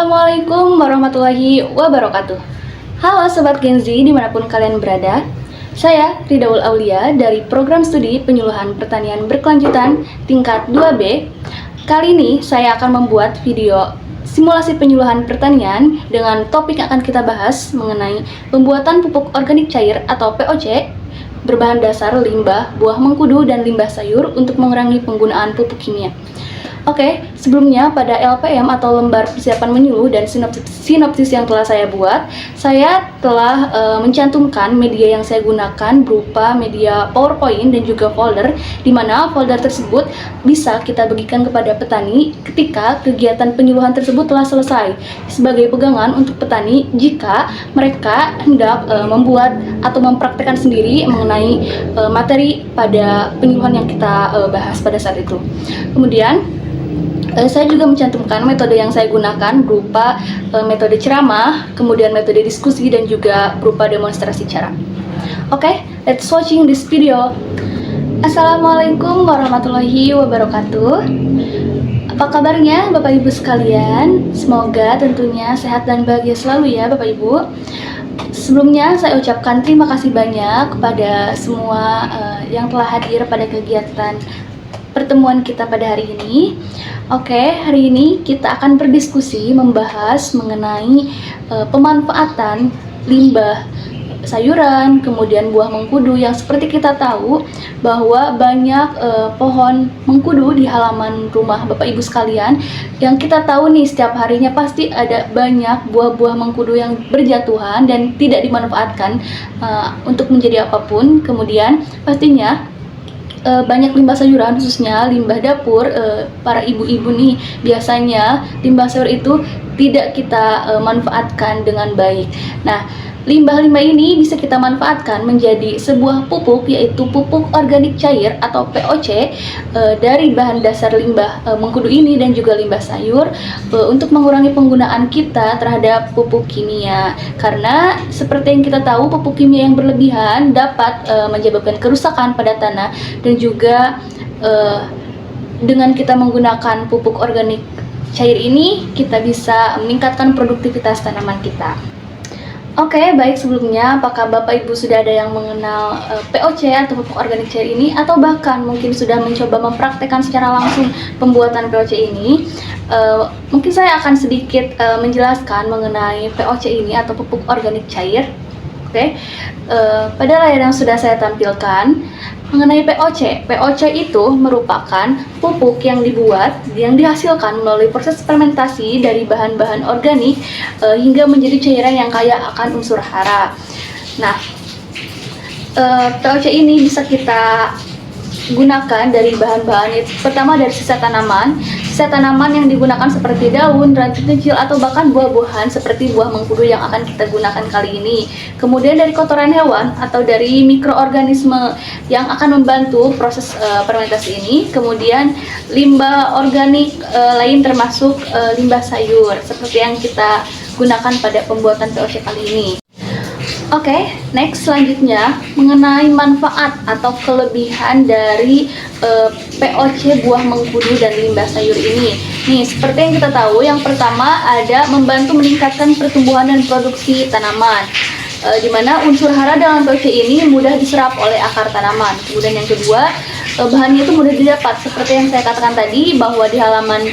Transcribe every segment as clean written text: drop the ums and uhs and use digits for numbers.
Assalamualaikum warahmatullahi wabarakatuh. Halo Sobat Gen Z dimanapun kalian berada. Saya Ridaul Aulia dari Program Studi Penyuluhan Pertanian Berkelanjutan tingkat 2B. Kali ini saya akan membuat video simulasi penyuluhan pertanian dengan topik yang akan kita bahas mengenai pembuatan pupuk organik cair atau POC berbahan dasar limbah buah mengkudu dan limbah sayur untuk mengurangi penggunaan pupuk kimia. Oke, sebelumnya pada LPM atau lembar persiapan menyuluh dan sinopsis yang telah saya buat, saya telah mencantumkan media yang saya gunakan berupa media PowerPoint dan juga folder, di mana folder tersebut bisa kita bagikan kepada petani ketika kegiatan penyuluhan tersebut telah selesai sebagai pegangan untuk petani jika mereka hendak membuat atau mempraktekkan sendiri mengenai materi pada penyuluhan yang kita bahas pada saat itu. Kemudian saya juga mencantumkan metode yang saya gunakan berupa metode ceramah, kemudian metode diskusi, dan juga berupa demonstrasi cara. Oke, let's watching this video. Assalamualaikum warahmatullahi wabarakatuh. Apa kabarnya Bapak Ibu sekalian? Semoga tentunya sehat dan bahagia selalu ya Bapak Ibu. Sebelumnya saya ucapkan terima kasih banyak kepada semua yang telah hadir pada kegiatan pertemuan kita pada hari ini. Oke, hari ini kita akan berdiskusi membahas mengenai pemanfaatan limbah sayuran, kemudian buah mengkudu yang seperti kita tahu bahwa banyak pohon mengkudu di halaman rumah Bapak Ibu sekalian yang kita tahu nih setiap harinya pasti ada banyak buah-buah mengkudu yang berjatuhan dan tidak dimanfaatkan untuk menjadi apapun. Kemudian pastinya banyak limbah sayuran, khususnya limbah dapur. Para ibu-ibu nih biasanya limbah sayur itu tidak kita manfaatkan dengan baik. Nah, limbah-limbah ini bisa kita manfaatkan menjadi sebuah pupuk, yaitu pupuk organik cair atau POC dari bahan dasar limbah mengkudu ini dan juga limbah sayur untuk mengurangi penggunaan kita terhadap pupuk kimia. Karena seperti yang kita tahu, pupuk kimia yang berlebihan dapat menyebabkan kerusakan pada tanah, dan juga dengan kita menggunakan pupuk organik cair ini kita bisa meningkatkan produktivitas tanaman kita. Oke, baik, sebelumnya apakah Bapak Ibu sudah ada yang mengenal POC atau pupuk organik cair ini, atau bahkan mungkin sudah mencoba mempraktekkan secara langsung pembuatan POC ini? Mungkin saya akan sedikit menjelaskan mengenai POC ini atau pupuk organik cair. Oke, pada layar yang sudah saya tampilkan mengenai POC. POC itu merupakan pupuk yang dihasilkan melalui proses fermentasi dari bahan-bahan organik hingga menjadi cairan yang kaya akan unsur hara. Nah, POC ini bisa kita gunakan dari bahan-bahan pertama dari sisa tanaman yang digunakan seperti daun, ranting kecil, atau bahkan buah-buahan seperti buah mengkudu yang akan kita gunakan kali ini. Kemudian dari kotoran hewan atau dari mikroorganisme yang akan membantu proses fermentasi ini. Kemudian limbah organik lain termasuk limbah sayur seperti yang kita gunakan pada pembuatan POC kali ini. Oke, next, selanjutnya mengenai manfaat atau kelebihan dari POC buah mengkudu dan limbah sayur ini. Nih, seperti yang kita tahu, yang pertama ada membantu meningkatkan pertumbuhan dan produksi tanaman, di mana unsur hara dalam POC ini mudah diserap oleh akar tanaman. Kemudian yang kedua, bahannya itu mudah didapat. Seperti yang saya katakan tadi, bahwa di halaman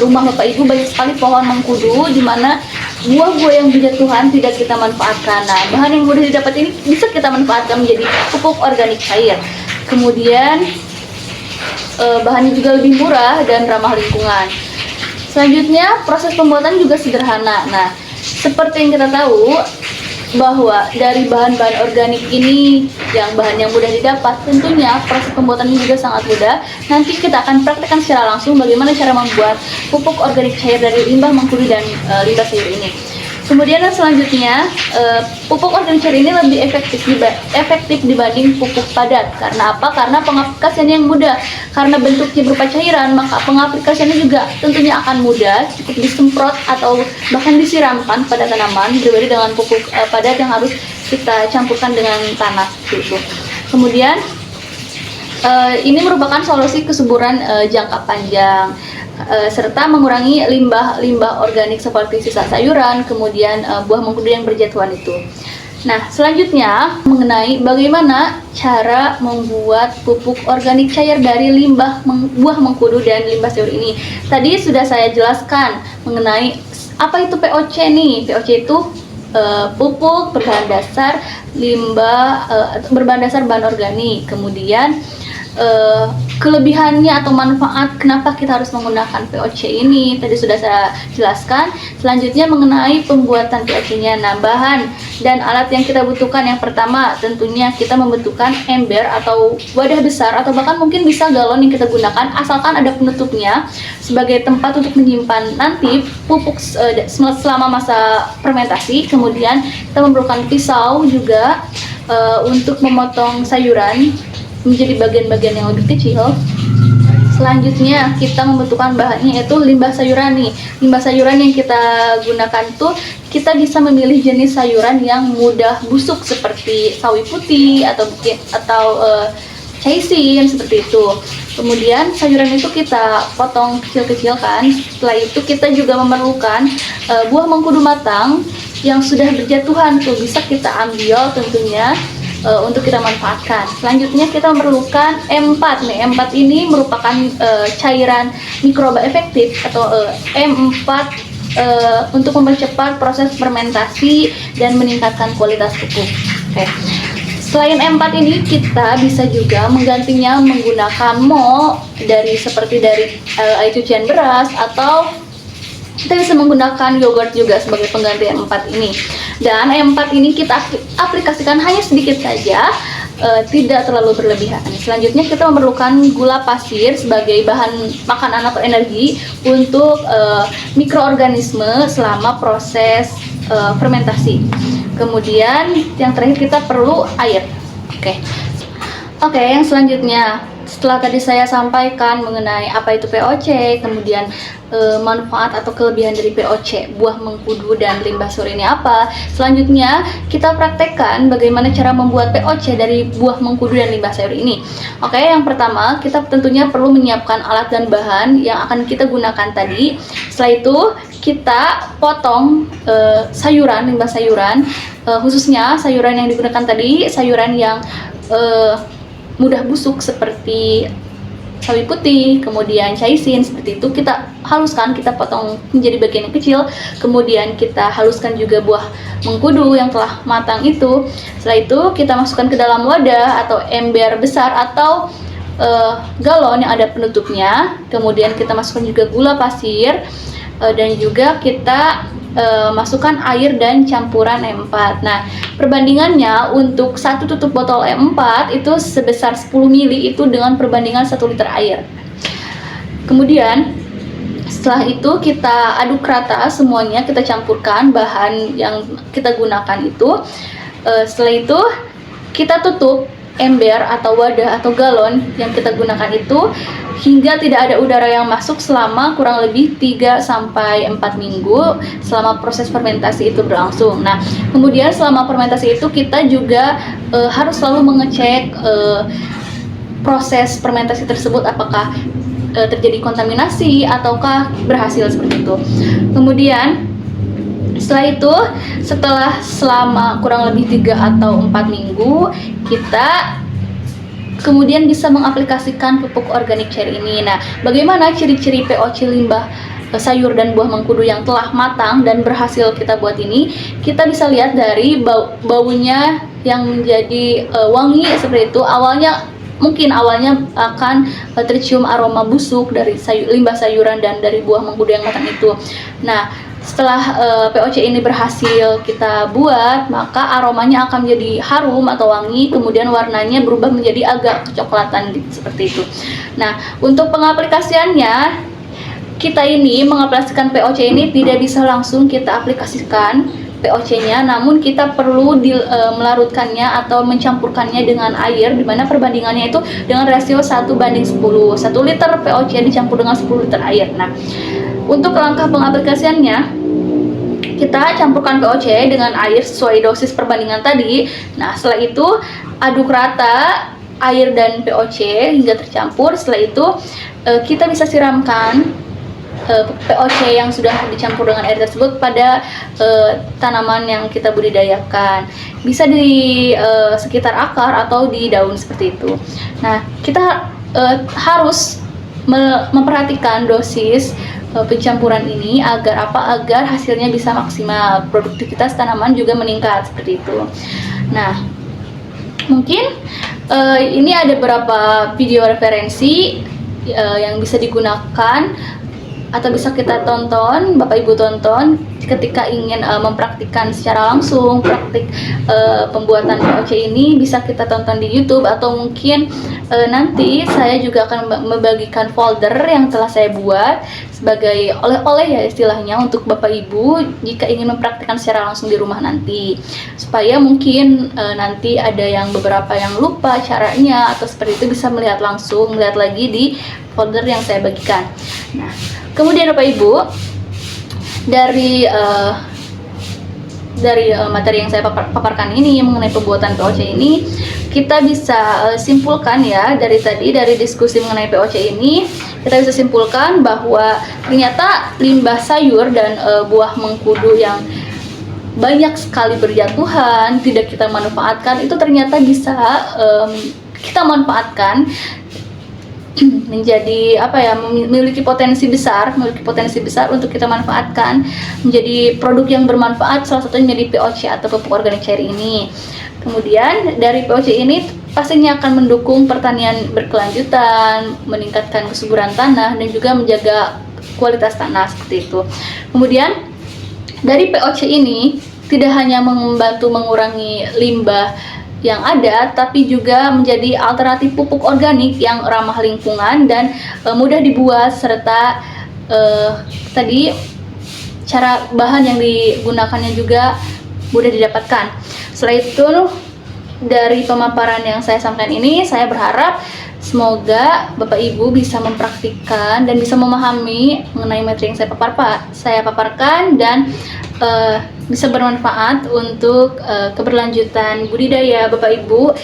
rumah Bapak Ibu banyak sekali pohon mengkudu, di mana buah-buah yang berjatuhan tidak kita manfaatkan. Nah, bahan yang mudah didapat ini bisa kita manfaatkan menjadi pupuk organik cair. Kemudian bahannya juga lebih murah dan ramah lingkungan. Selanjutnya, proses pembuatan juga sederhana. Nah, seperti yang kita tahu bahwa dari bahan-bahan organik ini bahan yang mudah didapat, tentunya proses pembuatannya juga sangat mudah. Nanti kita akan praktekkan secara langsung bagaimana cara membuat pupuk organik cair dari limbah mengkudu dan limbah sayur ini. Kemudian yang selanjutnya, pupuk organik cair ini lebih efektif dibanding pupuk padat. Karena apa? Karena pengaplikasiannya yang mudah. Karena bentuknya berupa cairan, maka pengaplikasiannya juga tentunya akan mudah, cukup disemprot atau bahkan disiramkan pada tanaman, berbeda dengan pupuk padat yang harus kita campurkan dengan tanah gitu. Kemudian ini merupakan solusi kesuburan jangka panjang. serta mengurangi limbah-limbah organik seperti sisa sayuran, kemudian buah mengkudu yang berjatuhan itu. Nah, selanjutnya mengenai bagaimana cara membuat pupuk organik cair dari limbah buah mengkudu dan limbah sayur ini. Tadi sudah saya jelaskan mengenai apa itu POC nih. POC itu pupuk berbahan dasar berbahan dasar bahan organik. Kemudian kelebihannya atau manfaat kenapa kita harus menggunakan POC ini tadi sudah saya jelaskan. Selanjutnya mengenai pembuatan POC-nya. Nah, bahan dan alat yang kita butuhkan, yang pertama tentunya kita membutuhkan ember atau wadah besar atau bahkan mungkin bisa galon yang kita gunakan asalkan ada penutupnya sebagai tempat untuk menyimpan nanti pupuk selama masa fermentasi. Kemudian kita memerlukan pisau juga untuk memotong sayuran menjadi bagian-bagian yang lebih kecil. Selanjutnya kita membutuhkan bahannya yaitu limbah sayuran nih. Limbah sayuran yang kita gunakan tuh kita bisa memilih jenis sayuran yang mudah busuk seperti sawi putih atau caisin seperti itu. Kemudian sayuran itu kita potong kecil-kecil kan. Setelah itu kita juga memerlukan buah mengkudu matang yang sudah berjatuhan tuh bisa kita ambil tentunya untuk kita manfaatkan. Selanjutnya kita memerlukan M4 nih. M4 ini merupakan cairan mikroba efektif atau M4 untuk mempercepat proses fermentasi dan meningkatkan kualitas pupuk. Oke. Selain M4 ini kita bisa juga menggantinya menggunakan mol seperti dari air cucian beras, atau kita bisa menggunakan yogurt juga sebagai pengganti M4 ini. Dan M4 ini kita aplikasikan hanya sedikit saja, tidak terlalu berlebihan. Selanjutnya kita memerlukan gula pasir sebagai bahan makanan atau energi untuk mikroorganisme selama proses fermentasi. Kemudian yang terakhir kita perlu air. Oke, yang selanjutnya setelah tadi saya sampaikan mengenai apa itu POC, kemudian manfaat atau kelebihan dari POC, buah mengkudu dan limbah sayur ini apa. Selanjutnya kita praktekkan bagaimana cara membuat POC dari buah mengkudu dan limbah sayur ini. Oke, yang pertama kita tentunya perlu menyiapkan alat dan bahan yang akan kita gunakan tadi. Setelah itu kita potong sayuran, limbah sayuran, khususnya sayuran yang digunakan tadi, sayuran yang mudah busuk seperti sawi putih, kemudian caisin seperti itu. Kita haluskan, kita potong menjadi bagian yang kecil, kemudian kita haluskan juga buah mengkudu yang telah matang itu. Setelah itu kita masukkan ke dalam wadah atau ember besar atau galon yang ada penutupnya. Kemudian kita masukkan juga gula pasir dan juga kita masukkan air dan campuran M4. Nah, perbandingannya untuk satu tutup botol M4 itu sebesar 10 ml itu dengan perbandingan 1 liter air. Kemudian setelah itu kita aduk rata semuanya, kita campurkan bahan yang kita gunakan itu. Setelah itu kita tutup ember atau wadah atau galon yang kita gunakan itu hingga tidak ada udara yang masuk selama kurang lebih 3-4 minggu selama proses fermentasi itu berlangsung. Nah, kemudian selama fermentasi itu kita juga harus selalu mengecek proses fermentasi tersebut apakah terjadi kontaminasi ataukah berhasil seperti itu. Kemudian setelah selama kurang lebih 3 atau 4 minggu kita kemudian bisa mengaplikasikan pupuk organik cair ini. Nah, bagaimana ciri-ciri POC limbah sayur dan buah mengkudu yang telah matang dan berhasil kita buat ini? Kita bisa lihat dari baunya yang menjadi wangi seperti itu. Mungkin awalnya akan tercium aroma busuk dari limbah sayuran dan dari buah mengkudu yang matang itu. Nah, setelah POC ini berhasil kita buat, maka aromanya akan menjadi harum atau wangi, kemudian warnanya berubah menjadi agak kecoklatan seperti itu. Nah, untuk pengaplikasiannya, kita ini mengaplikasikan POC ini tidak bisa langsung kita aplikasikan POC-nya, namun kita perlu melarutkannya atau mencampurkannya dengan air, di mana perbandingannya itu dengan rasio 1:10. 1 liter POC dicampur dengan 10 liter air. Nah, untuk langkah pengaplikasiannya, kita campurkan POC dengan air sesuai dosis perbandingan tadi. Nah, setelah itu aduk rata air dan POC hingga tercampur. Setelah itu kita bisa siramkan POC yang sudah dicampur dengan air tersebut pada tanaman yang kita budidayakan. Bisa di sekitar akar atau di daun seperti itu. Nah, kita harus memperhatikan dosis pencampuran ini agar agar hasilnya bisa maksimal, produktivitas tanaman juga meningkat seperti itu. Nah, mungkin ini ada beberapa video referensi yang bisa digunakan atau bisa kita tonton, Bapak Ibu tonton ketika ingin mempraktikkan secara langsung praktik pembuatan POC ini. Bisa kita tonton di YouTube atau mungkin nanti saya juga akan membagikan folder yang telah saya buat sebagai oleh-oleh ya istilahnya untuk Bapak Ibu jika ingin mempraktikkan secara langsung di rumah nanti, supaya mungkin nanti ada yang beberapa yang lupa caranya atau seperti itu bisa melihat lagi di folder yang saya bagikan. Nah, kemudian Bapak Ibu, dari materi yang saya paparkan ini mengenai pembuatan POC ini, kita bisa simpulkan ya dari diskusi mengenai POC ini, kita bisa simpulkan bahwa ternyata limbah sayur dan buah mengkudu yang banyak sekali berjatuhan tidak kita manfaatkan itu ternyata bisa kita manfaatkan menjadi memiliki potensi besar untuk kita manfaatkan menjadi produk yang bermanfaat, salah satunya menjadi POC atau pupuk organik cair ini. Kemudian dari POC ini pastinya akan mendukung pertanian berkelanjutan, meningkatkan kesuburan tanah dan juga menjaga kualitas tanah seperti itu. Kemudian dari POC ini tidak hanya membantu mengurangi limbah yang ada, tapi juga menjadi alternatif pupuk organik yang ramah lingkungan dan mudah dibuat, serta tadi cara bahan yang digunakannya juga mudah didapatkan. Setelah itu, dari pemaparan yang saya sampaikan ini, saya berharap semoga Bapak Ibu bisa mempraktikkan dan bisa memahami mengenai materi yang saya paparkan dan bisa bermanfaat untuk keberlanjutan budidaya Bapak Ibu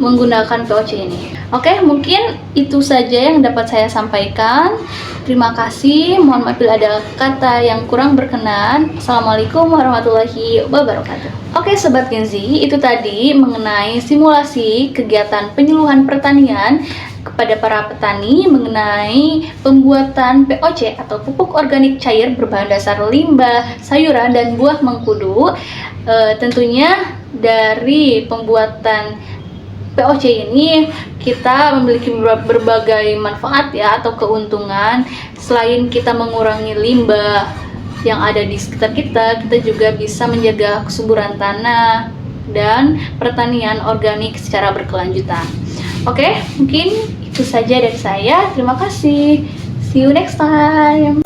menggunakan POC ini. Oke, mungkin itu saja yang dapat saya sampaikan. Terima kasih. Mohon maaf bila ada kata yang kurang berkenan. Assalamualaikum warahmatullahi wabarakatuh. Oke, Sobat Genzi, itu tadi mengenai simulasi kegiatan penyuluhan pertanian kepada para petani mengenai pembuatan POC atau pupuk organik cair berbahan dasar limbah sayuran dan buah mengkudu. Tentunya dari pembuatan POC ini kita memiliki berbagai manfaat ya atau keuntungan. Selain kita mengurangi limbah yang ada di sekitar kita juga bisa menjaga kesuburan tanah dan pertanian organik secara berkelanjutan. Oke, mungkin itu saja dari saya. Terima kasih. See you next time.